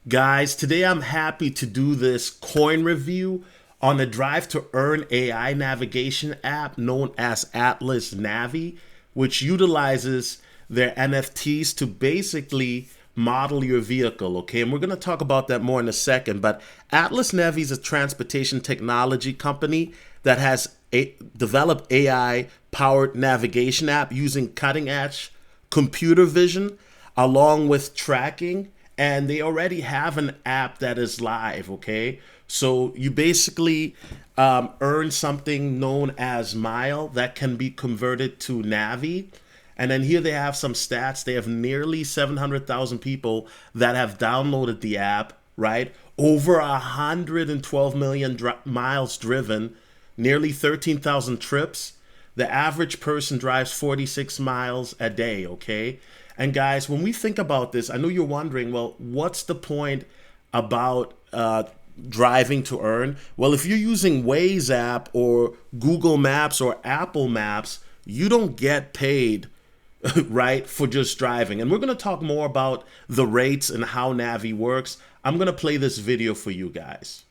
Guys, today I'm happy to do this coin review on the Drive to Earn AI navigation app known as AtlasNavi, which utilizes their NFTs to basically model your vehicle, okay? And we're going to talk about that more in a second, but AtlasNavi is a transportation technology company that has developed AI-powered navigation app using cutting-edge computer vision along with tracking, and they already have an app that is live, okay? So you basically earn something known as Mile that can be converted to Navi. And then here they have some stats. They have nearly 700,000 people that have downloaded the app, right? Over 112 million miles driven, nearly 13,000 trips. The average person drives 46 miles a day, okay? And guys, when we think about this, I know you're wondering, well, what's the point about driving to earn? Well, if you're using Waze app or Google Maps or Apple Maps, you don't get paid, right, for just driving. And we're going to talk more about the rates and how Navi works. I'm going to play this video for you guys.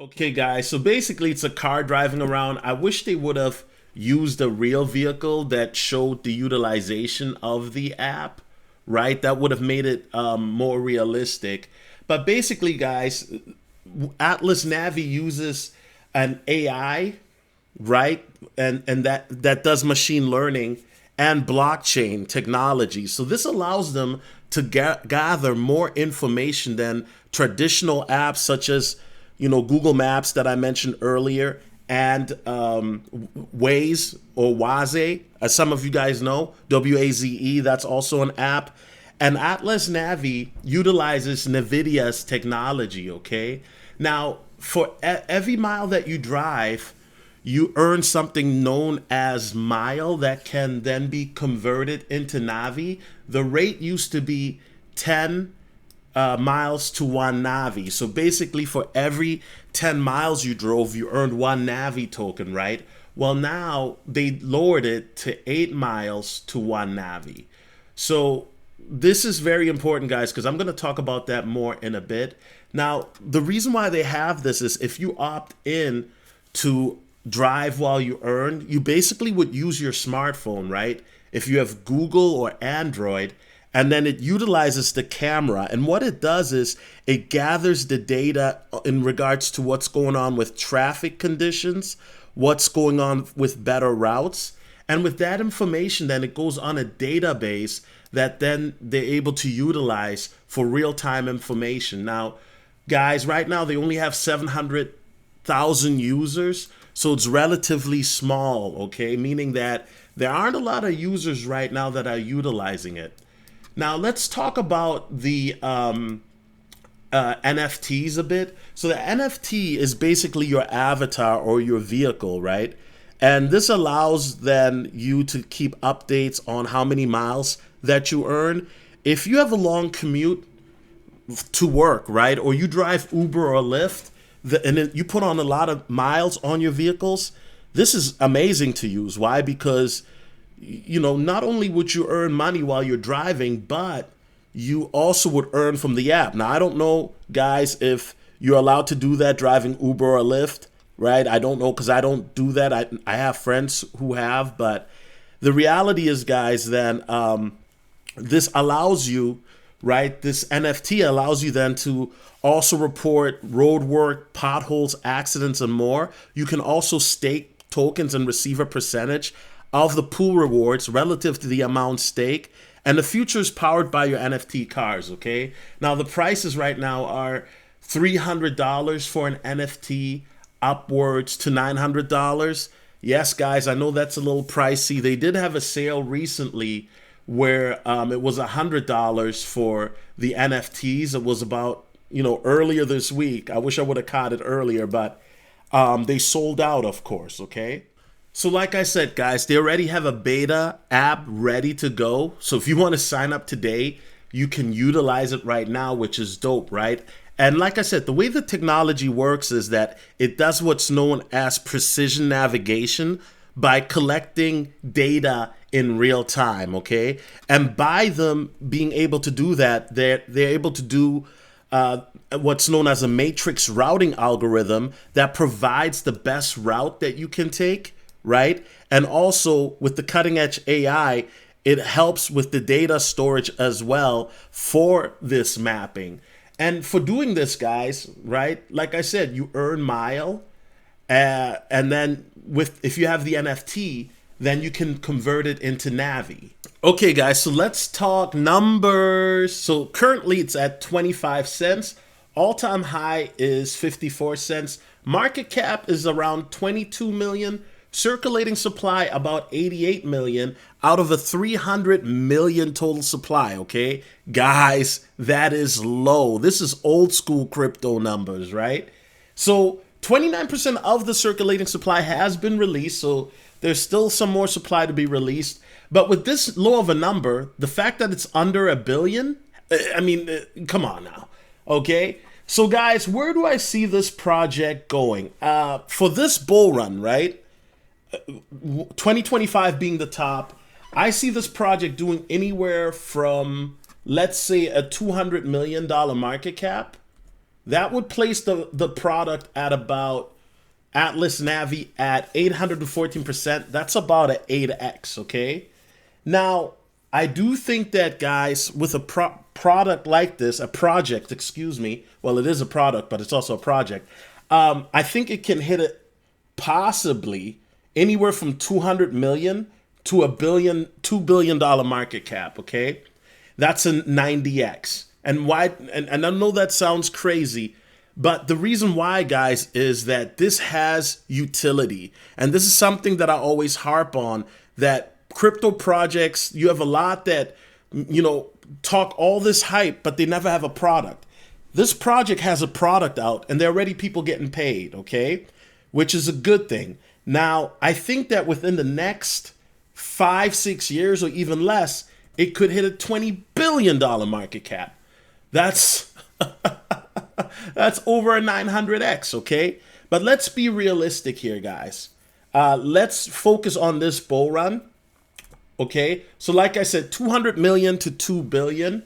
Okay, guys, so basically it's a car driving around. I wish they would have used a real vehicle that showed the utilization of the app, right? That would have made it more realistic. But basically, guys, AtlasNavi uses an AI, right? And that does machine learning and blockchain technology. So this allows them to gather more information than traditional apps such as Google Maps that I mentioned earlier, and Waze or Waze, as some of you guys know, WAZE, that's also an app. And AtlasNavi utilizes NVIDIA's technology, okay? Now, for every mile that you drive, you earn something known as Mile that can then be converted into Navi. The rate used to be 10 miles to one Navi. So basically for every 10 miles you drove, you earned one Navi token, right? Well, now they lowered it to 8 miles to one Navi. So this is very important, guys, because I'm going to talk about that more in a bit. Now, the reason why they have this is if you opt in to drive while you earn, you basically would use your smartphone, right? If you have Google or Android, and then it utilizes the camera. And what it does is it gathers the data in regards to what's going on with traffic conditions, what's going on with better routes. And with that information, then it goes on a database that then they're able to utilize for real-time information. Now, guys, right now they only have 700,000 users, so it's relatively small, okay? Meaning that there aren't a lot of users right now that are utilizing it. Now, let's talk about the NFTs a bit. So the NFT is basically your avatar or your vehicle, right? And this allows then you to keep updates on how many miles that you earn. If you have a long commute to work, right? Or you drive Uber or Lyft, and then you put on a lot of miles on your vehicles, this is amazing to use. Why? Because not only would you earn money while you're driving, but you also would earn from the app. Now, I don't know, guys, if you're allowed to do that driving Uber or Lyft, right? I don't know because I don't do that. I have friends who have, but the reality is, guys, then this allows you, right? This NFT allows you then to also report road work, potholes, accidents, and more. You can also stake tokens and receive a percentage of the pool rewards relative to the amount staked, and the future is powered by your NFT cars, okay? Now, the prices right now are $300 for an NFT, upwards to $900. Yes, guys, I know that's a little pricey. They did have a sale recently where it was $100 for the NFTs. It was about, earlier this week. I wish I would have caught it earlier, but they sold out, of course, okay? So like I said, guys, they already have a beta app ready to go. So if you want to sign up today, you can utilize it right now, which is dope, right? And like I said, the way the technology works is that it does what's known as precision navigation by collecting data in real time, okay? And by them being able to do that, they're able to do what's known as a matrix routing algorithm that provides the best route that you can take, right? And also with the cutting edge AI, it helps with the data storage as well for this mapping. And for doing this, guys, right? Like I said, you earn mile, and then if you have the NFT, then you can convert it into Navi. Okay, guys, so let's talk numbers. So currently it's at 25 cents. All-time high is 54 cents. Market cap is around 22 million. Circulating supply about 88 million out of a 300 million total supply, okay? Guys, that is low. This is old school crypto numbers, right? So 29% of the circulating supply has been released, so there's still some more supply to be released. But with this low of a number, the fact that it's under a billion, come on now, okay? So guys, where do I see this project going? For this bull run, right? 2025 being the top, I see this project doing anywhere from, let's say, a $200 million market cap. That would place the product at about AtlasNavi at 814%. That's about an 8x, okay? Now, I do think that, guys, with a product like this, a project, excuse me, well, it is a product, but it's also a project. I think it can hit it possibly anywhere from 200 million to $2 billion market cap, okay? That's a 90x. And why? And I know that sounds crazy, but the reason why, guys, is that this has utility. And this is something that I always harp on, that crypto projects, you have a lot that, talk all this hype, but they never have a product. This project has a product out, and there are already people getting paid, okay? Which is a good thing. Now, I think that within the next 5-6 years or even less, it could hit a $20 billion market cap. That's that's over a 900x, okay? But let's be realistic here, guys. Let's focus on this bull run, okay? So like I said, 200 million to 2 billion.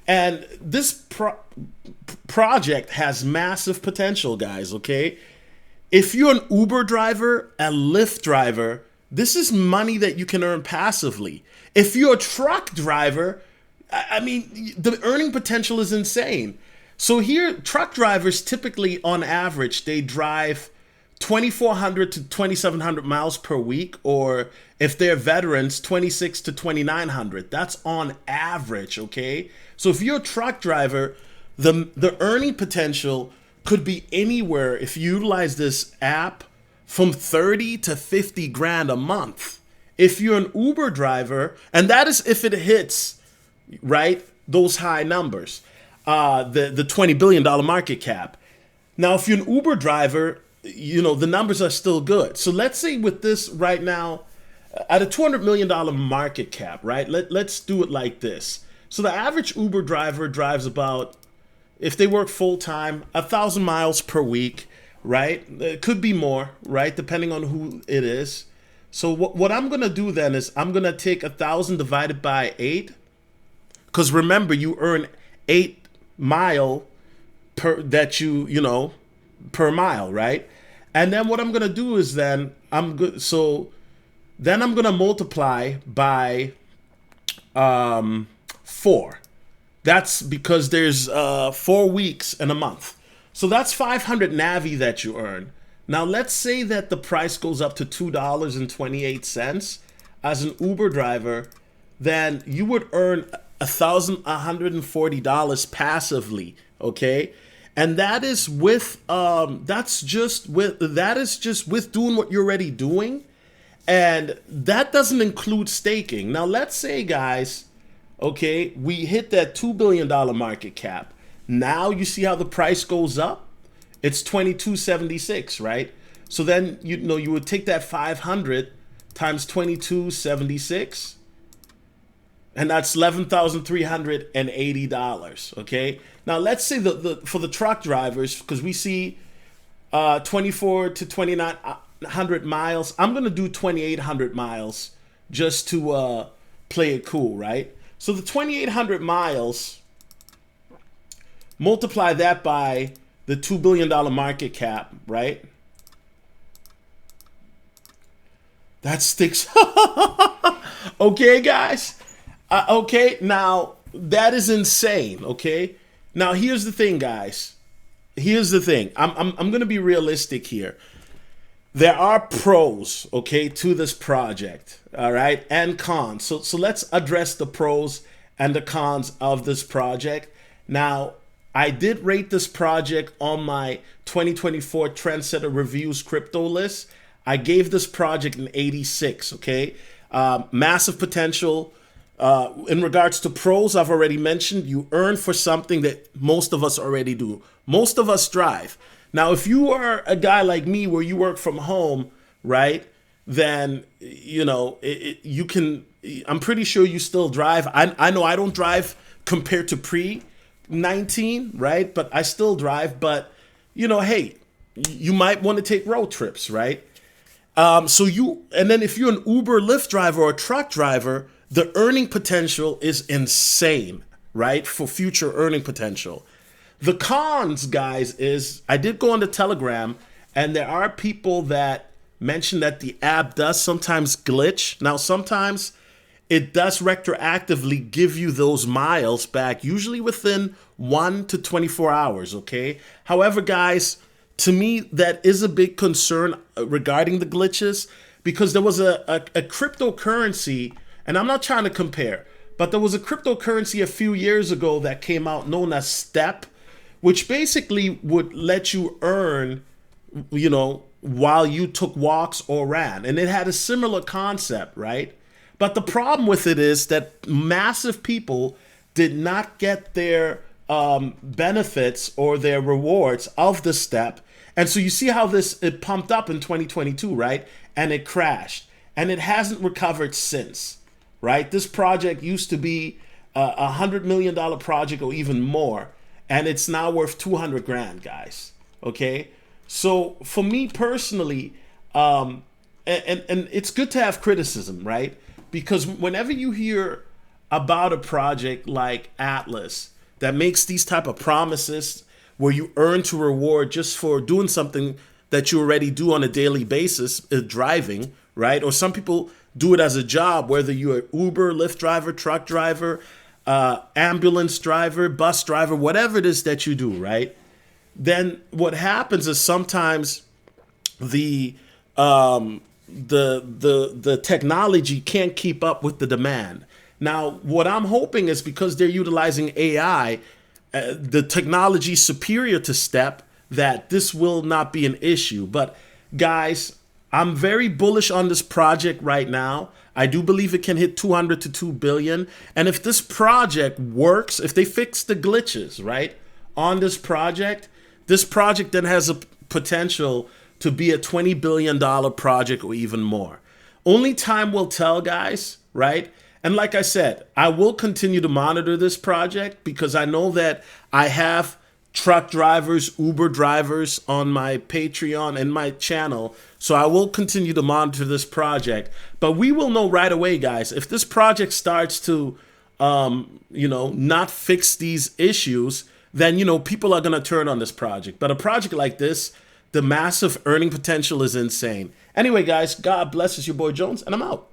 And this project has massive potential, guys, okay? If you're an Uber driver, a Lyft driver, this is money that you can earn passively. If you're a truck driver, the earning potential is insane. So here, truck drivers typically, on average, they drive 2,400 to 2,700 miles per week, or if they're veterans, 26 to 2,900. That's on average, okay? So if you're a truck driver, the earning potential could be anywhere, if you utilize this app, from 30 to 50 grand a month. If you're an Uber driver, and that is if it hits, right, those high numbers, the $20 billion market cap. Now, if you're an Uber driver, the numbers are still good. So let's say with this right now, at a $200 million market cap, right, let's do it like this. So the average Uber driver drives about, if they work full-time, 1,000 miles per week, right? It could be more, right, depending on who it is. So what I'm going to do then is I'm going to take 1,000 divided by 8. Because remember, you earn 8 mile per per mile, right? And then what I'm going to do is then I'm going to multiply by 4. That's because there's 4 weeks in a month. So that's 500 Navi that you earn. Now, let's say that the price goes up to $2.28 as an Uber driver, then you would earn $1,140 passively, okay? and that is with that is just with doing what you're already doing, and that doesn't include staking. Now let's say, guys, okay, we hit that $2 billion market cap. Now you see how the price goes up. It's 2276, right? So then you would take that 500 times 2276, and that's $11,380. Okay. Now let's say for the truck drivers, because we see 24 to 2,900 miles. I'm gonna do 2,800 miles just to play it cool, right? So the 2,800 miles, multiply that by the $2 billion market cap, right? That sticks. Okay, guys. Okay, now that is insane. Okay, now here's the thing, guys. Here's the thing. I'm gonna be realistic here. There are pros, okay, to this project, all right, and cons. So let's address the pros and the cons of this project. Now, I did rate this project on my 2024 Trendsetter Reviews crypto list. I gave this project an 86, okay? Massive potential. In regards to pros, I've already mentioned, you earn for something that most of us already do. Most of us drive. Now, if you are a guy like me where you work from home, right, then, you can, I'm pretty sure you still drive. I know I don't drive compared to pre-19, right? But I still drive. But, hey, you might want to take road trips, right? And then if you're an Uber, Lyft driver, or a truck driver, the earning potential is insane, right? For future earning potential. The cons, guys, is I did go on the Telegram, and there are people that mention that the app does sometimes glitch. Now, sometimes it does retroactively give you those miles back, usually within 1 to 24 hours, okay? However, guys, to me, that is a big concern regarding the glitches, because there was a cryptocurrency, and I'm not trying to compare, but there was a cryptocurrency a few years ago that came out known as Step, which basically would let you earn, while you took walks or ran. And it had a similar concept, right? But the problem with it is that massive people did not get their benefits or their rewards of the Step. And so you see how it pumped up in 2022, right? And it crashed. And it hasn't recovered since, right? This project used to be a $100 million project or even more. And it's now worth 200 grand, guys. Okay? So for me personally, and it's good to have criticism, right? Because whenever you hear about a project like Atlas that makes these type of promises where you earn to reward just for doing something that you already do on a daily basis, driving, right? Or some people do it as a job, whether you're an Uber, Lyft driver, truck driver, ambulance driver, bus driver, whatever it is that you do, right? Then what happens is sometimes the technology can't keep up with the demand. Now, what I'm hoping is because they're utilizing AI, the technology is superior to Step, that this will not be an issue. But guys, I'm very bullish on this project right now. I do believe it can hit 200 to 2 billion. And if this project works, if they fix the glitches, right, on this project then has a potential to be a $20 billion project or even more. Only time will tell, guys, right? And like I said, I will continue to monitor this project because I know that I have truck drivers, Uber drivers on my Patreon and my channel. So I will continue to monitor this project. But we will know right away, guys, if this project starts to, not fix these issues, then, people are going to turn on this project. But a project like this, the massive earning potential is insane. Anyway, guys, God bless. It's your boy Jones, and I'm out.